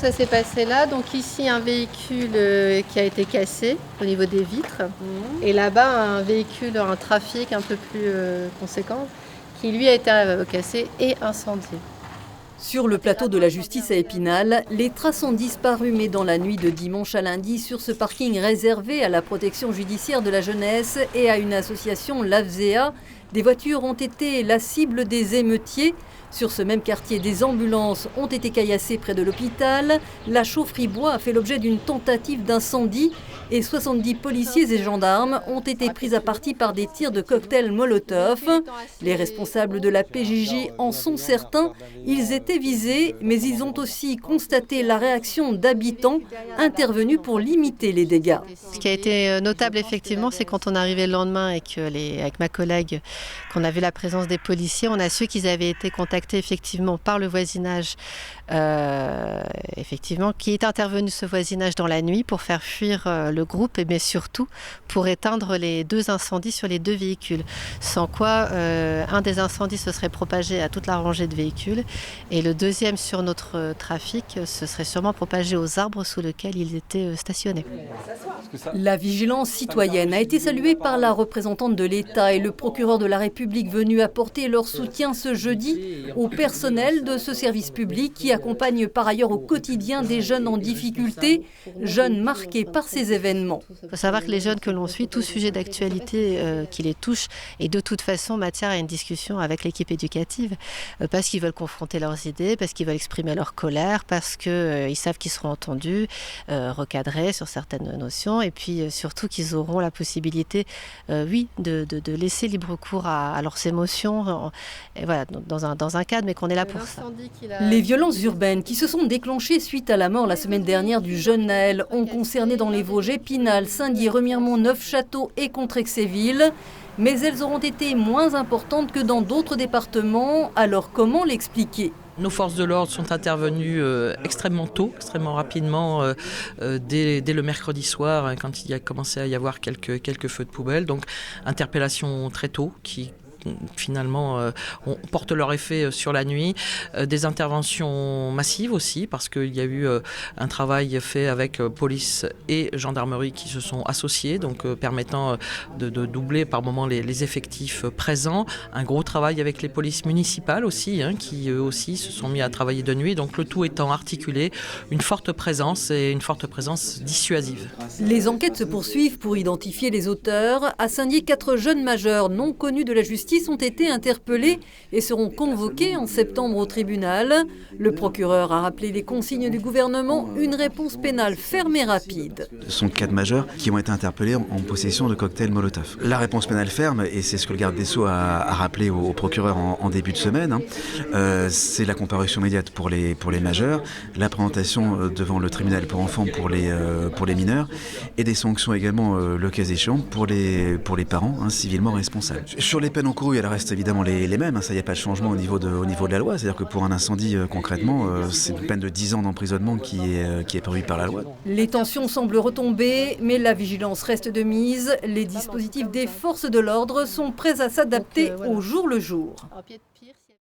ça s'est passé là. Donc ici, un véhicule qui a été cassé au niveau des vitres. Et là-bas, un véhicule, un trafic un peu plus conséquent, qui lui a été cassé et incendié. Sur le plateau de la justice à Épinal, les traces ont disparu, mais dans la nuit de dimanche à lundi, sur ce parking réservé à la protection judiciaire de la jeunesse et à une association, l'AFSEA, des voitures ont été la cible des émeutiers. Sur ce même quartier, des ambulances ont été caillassées près de l'hôpital. La chaufferie bois a fait l'objet d'une tentative d'incendie et 70 policiers et gendarmes ont été pris à partie par des tirs de cocktails Molotov. Les responsables de la PJJ en sont certains. Ils étaient visés, mais ils ont aussi constaté la réaction d'habitants intervenus pour limiter les dégâts. Ce qui a été notable effectivement, c'est quand on est arrivé le lendemain et que avec ma collègue, qu'on a vu la présence des policiers, on a su qu'ils avaient été contactés effectivement par le voisinage, qui est intervenu ce voisinage dans la nuit pour faire fuir le groupe, mais surtout pour éteindre les 2 incendies sur les 2 véhicules. Sans quoi, un des incendies se serait propagé à toute la rangée de véhicules et le deuxième sur notre trafic se serait sûrement propagé aux arbres sous lesquels ils étaient stationnés. La vigilance citoyenne a été saluée par la représentante de l'État et le procureur de la République venus apporter leur soutien ce jeudi au personnel de ce service public qui accompagne par ailleurs au quotidien des jeunes en difficulté, jeunes marqués par ces événements. Il faut savoir que les jeunes que l'on suit, tout sujet d'actualité qui les touche, est de toute façon matière à une discussion avec l'équipe éducative, parce qu'ils veulent confronter leurs idées, parce qu'ils veulent exprimer leur colère, parce qu'ils savent qu'ils seront entendus, recadrés sur certaines notions, et puis surtout qu'ils auront la possibilité, de laisser libre cours à leurs émotions, et voilà, dans un cadre, mais qu'on est là pour ça. Les violences urbaines qui se sont déclenchées suite à la mort la semaine dernière du jeune Naël ont concerné dans les Vosges Épinal, Saint-Dié, Remiremont, Neufchâteau et Contrexéville. Mais elles auront été moins importantes que dans d'autres départements. Alors comment l'expliquer ? Nos forces de l'ordre sont intervenues extrêmement tôt, extrêmement rapidement, dès le mercredi soir, hein, quand il a commencé à y avoir quelques feux de poubelle. Donc interpellation très tôt qui finalement portent leur effet sur la nuit. Des interventions massives aussi, parce qu'il y a eu un travail fait avec police et gendarmerie qui se sont associés, donc permettant de doubler par moment les effectifs présents. Un gros travail avec les polices municipales aussi, hein, qui eux aussi se sont mis à travailler de nuit, donc le tout étant articulé, une forte présence et une forte présence dissuasive. Les enquêtes se poursuivent pour identifier les auteurs. À Saint-Dié, 4 jeunes majeurs non connus de la justice ont été interpellés et seront convoqués en septembre au tribunal. Le procureur a rappelé les consignes du gouvernement, une réponse pénale ferme et rapide. Ce sont 4 majeurs qui ont été interpellés en possession de cocktails Molotov. La réponse pénale ferme, et c'est ce que le garde des Sceaux a rappelé au procureur en début de semaine, c'est la comparution immédiate pour les majeurs, la présentation devant le tribunal pour enfants pour les mineurs, et des sanctions également, le cas échéant, pour les parents civilement responsables. Sur les peines encourues, elles restent évidemment les mêmes, ça, il n'y a pas de changement au niveau de la loi, c'est-à-dire que pour un incendie concrètement, c'est une peine de 10 ans d'emprisonnement qui est prévue par la loi. Les tensions semblent retomber, mais la vigilance reste de mise. Les dispositifs des forces de l'ordre sont prêts à s'adapter au jour le jour.